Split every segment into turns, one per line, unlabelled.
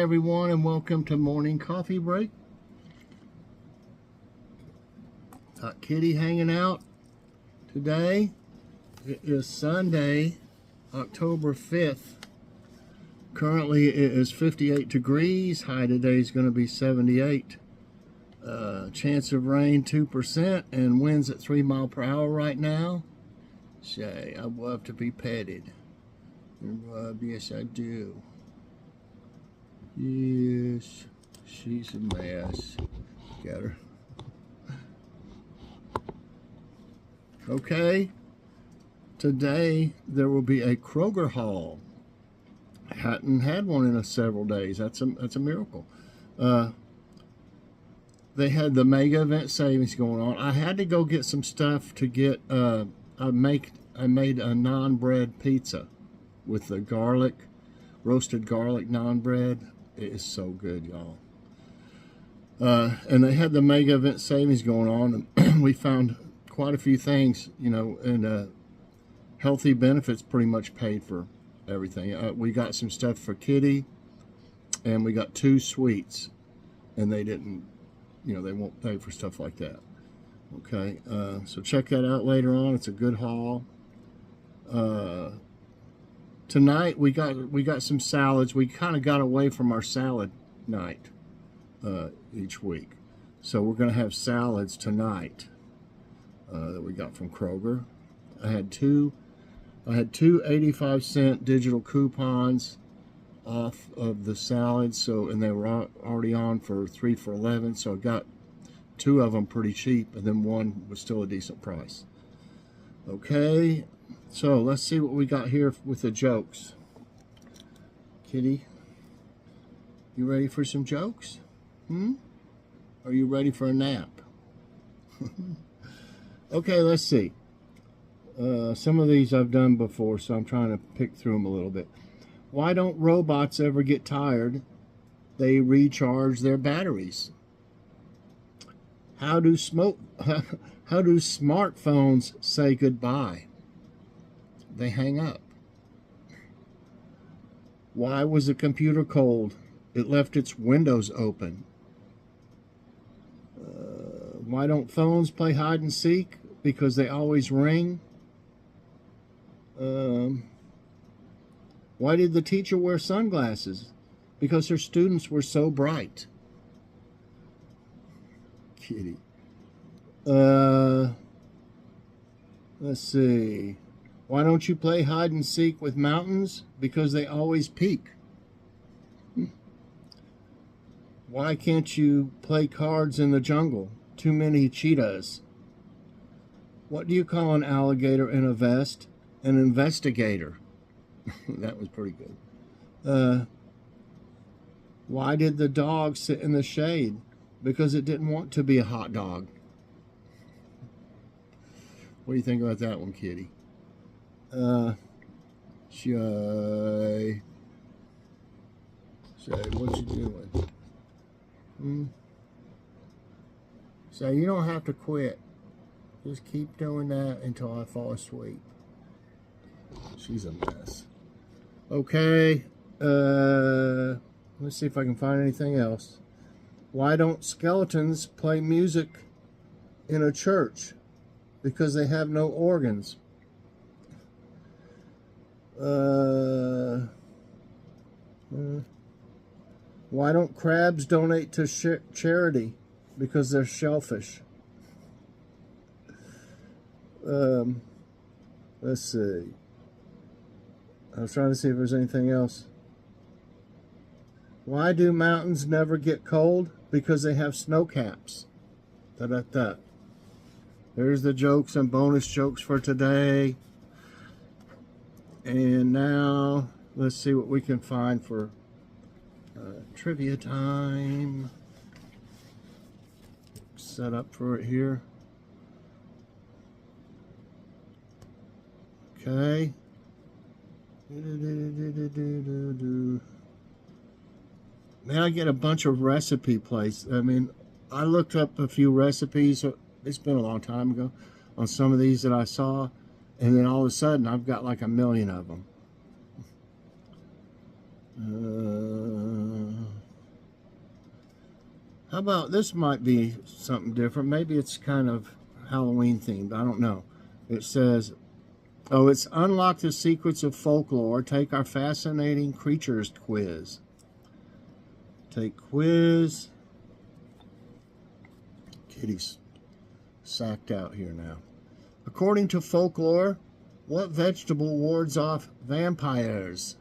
everyone, and welcome to Morning Coffee Break. Got Kitty hanging out today. It is Sunday, October 5th. Currently it is 58 degrees. High today is going to be 78. Chance of rain 2% and winds at 3 miles per hour right now. Say, I love to be petted. Yes, I do. Yes, she's a mess. Got her. Okay, today there will be a Kroger haul. Hadn't had one in several days. That's a miracle. They had the mega event savings going on. I had to go get some stuff to get. I made a naan bread pizza with the roasted garlic naan bread. It is so good, y'all. And they had the mega event savings going on, and we found quite a few things, you know, and healthy benefits pretty much paid for everything. We got some stuff for Kitty, and we got 2 sweets, and they didn't, you know, they won't pay for stuff like that. Okay, so check that out later on. It's a good haul. Tonight we got some salads. We kind of got away from our salad night each week, so we're going to have salads tonight that we got from Kroger. I had two 85-cent digital coupons off of the salads, so, and they were already on for 3 for $11, so I got 2 of them pretty cheap, and then 1 was still a decent price. Okay, so let's see what we got here with the jokes. Kitty, you ready for some jokes? Are you ready for a nap? Okay, let's see. Some of these I've done before, so I'm trying to pick through them a little bit. Why don't robots ever get tired? They recharge their batteries. How do smartphones say goodbye? They hang up. Why was the computer cold? It left its windows open. Why don't phones play hide and seek? Because they always ring. Why did the teacher wear sunglasses? Because her students were so bright. Kitty. Let's see. Why don't you play hide and seek with mountains? Because they always peak. Why can't you play cards in the jungle? Too many cheetahs. What do you call an alligator in a vest? An investigator. That was pretty good. Why did the dog sit in the shade? Because it didn't want to be a hot dog. What do you think about that one, Kitty? Shy, what you doing? So you don't have to quit. Just keep doing that until I fall asleep. She's a mess. Okay, let's see if I can find anything else. Why don't skeletons play music in a church? Because they have no organs. Why don't crabs donate to charity? Because they're shellfish. Let's see. I was trying to see if there's anything else. Why do mountains never get cold? Because they have snow caps. Da-da-da. There's the jokes and bonus jokes for today. And now, let's see what we can find for trivia time. Set up for it here. Okay. Man, I get a bunch of recipe places. I mean, I looked up a few recipes. It's been a long time ago on some of these that I saw, and then all of a sudden I've got like a million of them. How about this? Might be something different. Maybe it's kind of Halloween themed. I don't know. It says, oh, it's Unlock the Secrets of Folklore. Take our fascinating creatures quiz. Take quiz. Kitty's sacked out here now. According to folklore, what vegetable wards off vampires?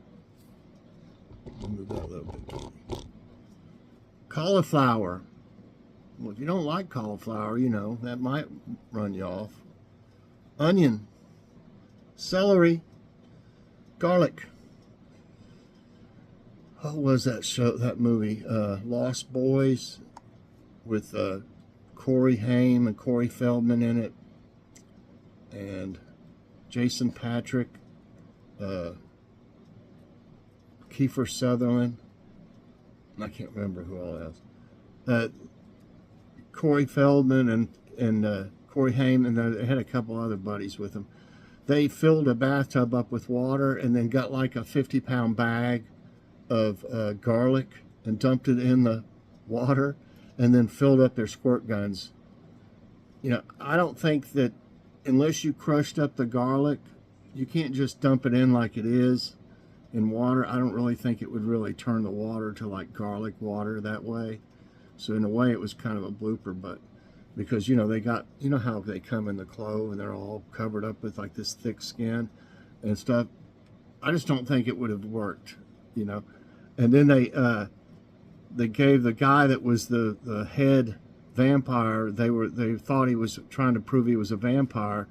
I'll move that a little bit, Kitty. Cauliflower. Well, if you don't like cauliflower, you know, that might run you off. Onion. Celery. Garlic. What was that show, that movie? Lost Boys with Corey Haim and Corey Feldman in it. And Jason Patrick. Kiefer Sutherland. I can't remember who all else. Corey Feldman and Corey Haim, and they had a couple other buddies with them. They filled a bathtub up with water and then got like a 50-pound bag of garlic and dumped it in the water and then filled up their squirt guns. You know, I don't think that unless you crushed up the garlic, you can't just dump it in like it is in water. I don't really think it would really turn the water to like garlic water that way. So in a way it was kind of a blooper, but because, you know, they got, you know how they come in the clove and they're all covered up with like this thick skin and stuff. I just don't think it would have worked, you know. And then they gave the guy that was the head vampire, they thought he was trying to prove he was a vampire,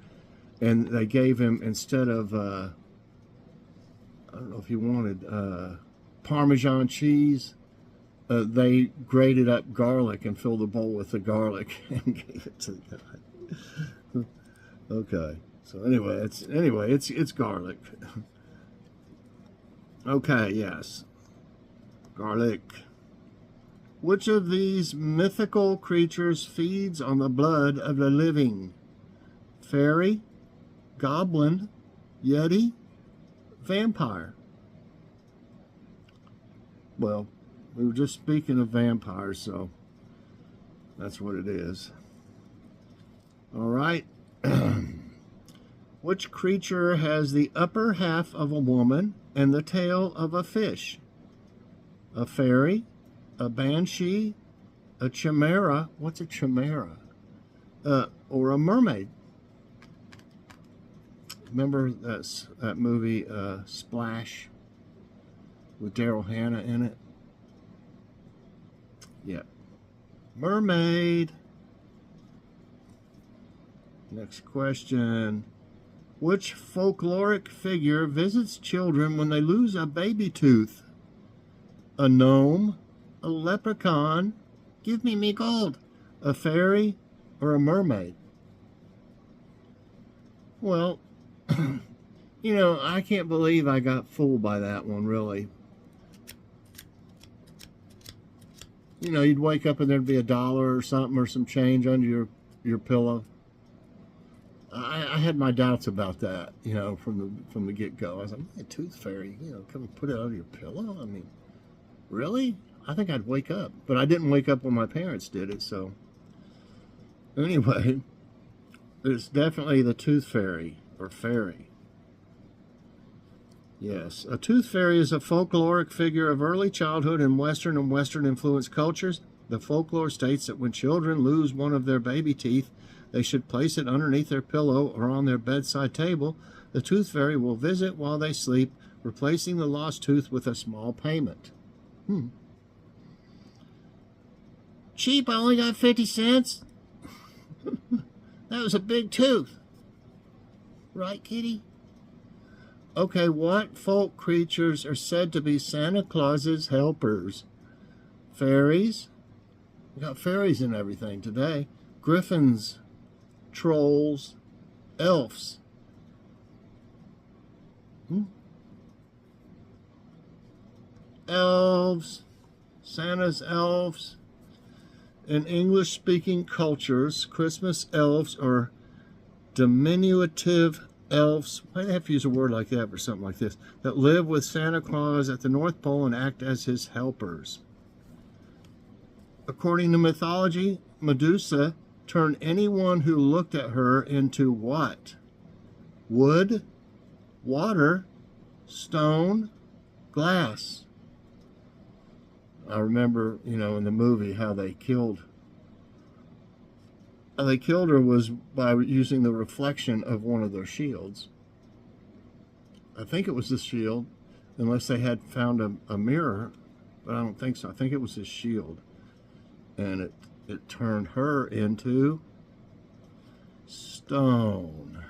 and they gave him, instead of I don't know if he wanted Parmesan cheese, they grated up garlic and filled the bowl with the garlic and gave it to the guy. Okay, so anyway, it's garlic. Okay, yes, garlic. Which of these mythical creatures feeds on the blood of the living? Fairy, goblin, yeti, vampire. Well, we were just speaking of vampires, so that's what it is. All right. Which creature has the upper half of a woman and the tail of a fish? A fairy, a banshee, a chimera. What's a chimera? Or a mermaid. Remember that movie Splash with Daryl Hannah in it? Yeah. Mermaid. Next question. Which folkloric figure visits children when they lose a baby tooth? A gnome, a leprechaun, give me gold, a fairy, or a mermaid? Well, you know, I can't believe I got fooled by that one, really. You know, you'd wake up and there'd be $1 or something or some change under your pillow. I had my doubts about that, you know, from the get-go. I was like, a tooth fairy, you know, come and put it under your pillow? I mean, really? I think I'd wake up. But I didn't wake up when my parents did it, so. Anyway, it's definitely the tooth fairy, or fairy. Yes, a tooth fairy is a folkloric figure of early childhood in Western and Western-influenced cultures. The folklore states that when children lose one of their baby teeth, they should place it underneath their pillow or on their bedside table. The tooth fairy will visit while they sleep, replacing the lost tooth with a small payment. Cheap, I only got 50 cents. That was a big tooth. Right, kitty? Okay, what folk creatures are said to be Santa Claus's helpers? Fairies. We got fairies and everything today. Griffins. Trolls. Elves. Elves. Santa's elves. In English-speaking cultures, Christmas elves are diminutive elves, why do they have to use a word like that for something like this, that live with Santa Claus at the North Pole and act as his helpers. According to mythology, Medusa turned anyone who looked at her into what? Wood, water, stone, glass. I remember, you know, in the movie how they killed her was by using the reflection of one of their shields. I think it was the shield, unless they had found a mirror, but I don't think so. I think it was his shield. And it turned her into stone.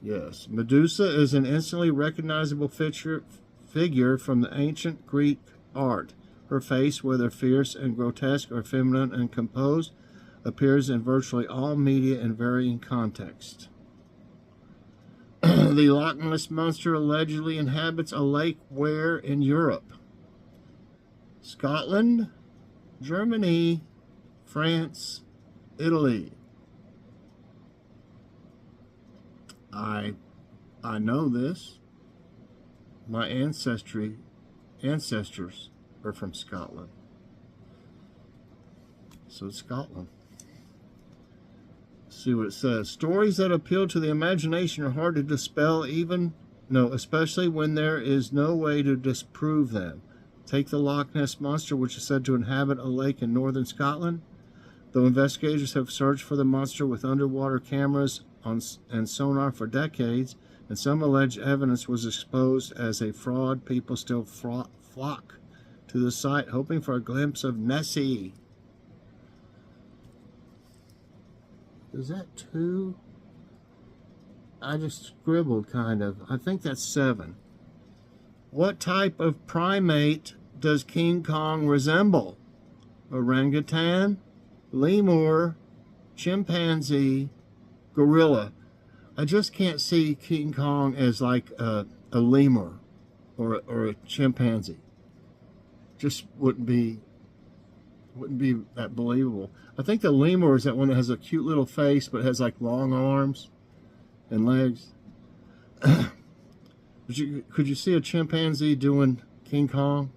Yes, Medusa is an instantly recognizable figure from the ancient Greek art. Her face, whether fierce and grotesque or feminine and composed, appears in virtually all media in varying contexts. The Loch Ness Monster allegedly inhabits a lake where in Europe? Scotland, Germany, France, Italy. I know this. My ancestors are from Scotland. So it's Scotland. Let's see what it says. Stories that appeal to the imagination are hard to dispel, especially when there is no way to disprove them. Take the Loch Ness Monster, which is said to inhabit a lake in northern Scotland. Though investigators have searched for the monster with underwater cameras and sonar for decades, and some alleged evidence was exposed as a fraud, people still flock to the site, hoping for a glimpse of Nessie. Is that 2? I just scribbled, kind of. I think that's 7. What type of primate does King Kong resemble? Orangutan, lemur, chimpanzee, gorilla. I just can't see King Kong as like a lemur or a chimpanzee. Just wouldn't be that believable. I think the lemur is that one that has a cute little face but has like long arms and legs. Could you see a chimpanzee doing King Kong?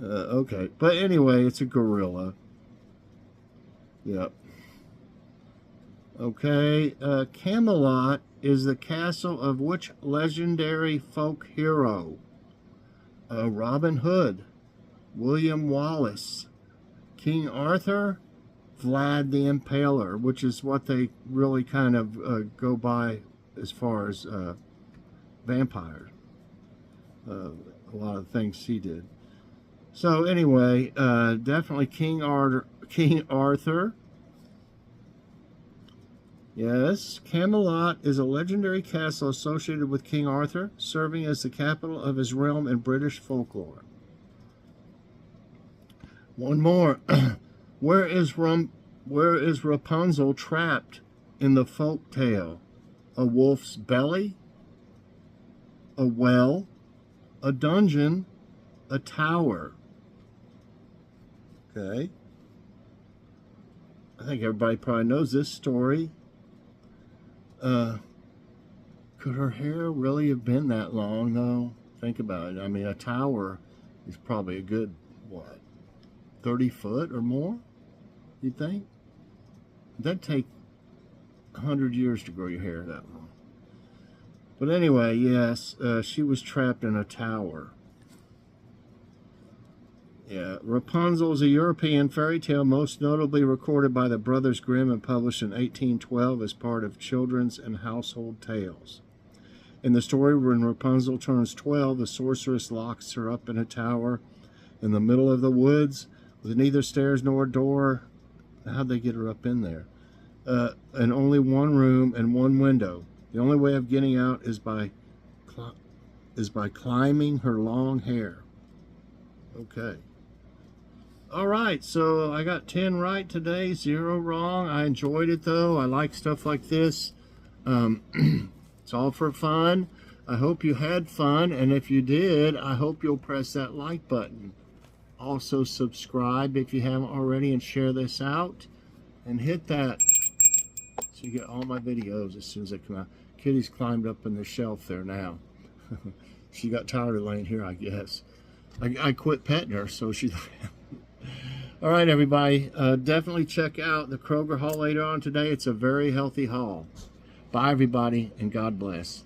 Okay, but anyway, it's a gorilla. Yep. Okay, Camelot is the castle of which legendary folk hero? Robin Hood, William Wallace, King Arthur, Vlad the Impaler, which is what they really kind of go by as far as vampires. A lot of things he did. So anyway, definitely King Arthur. Yes, Camelot is a legendary castle associated with King Arthur, serving as the capital of his realm in British folklore. One more. Where is Rapunzel trapped in the folk tale? A wolf's belly? A well? A dungeon? A tower? Okay. I think everybody probably knows this story. Could her hair really have been that long, though? Think about it. I mean, a tower is probably a good, 30 foot or more, you think? That'd take 100 years to grow your hair that long. But anyway, yes, she was trapped in a tower. Yeah, Rapunzel is a European fairy tale most notably recorded by the Brothers Grimm and published in 1812 as part of Children's and Household Tales. In the story, when Rapunzel turns 12, the sorceress locks her up in a tower in the middle of the woods with neither stairs nor door. How'd they get her up in there? And only one room and one window. The only way of getting out is by climbing her long hair. Okay. All right, so I got 10 right today, 0 wrong. I enjoyed it, though. I like stuff like this. It's all for fun. I hope you had fun, and if you did, I hope you'll press that like button. Also, subscribe if you haven't already, and share this out. And hit that so you get all my videos as soon as they come out. Kitty's climbed up in the shelf there now. She got tired of laying here, I guess. I quit petting her, so she's... All right, everybody. Definitely check out the Kroger haul later on today. It's a very healthy haul. Bye, everybody, and God bless.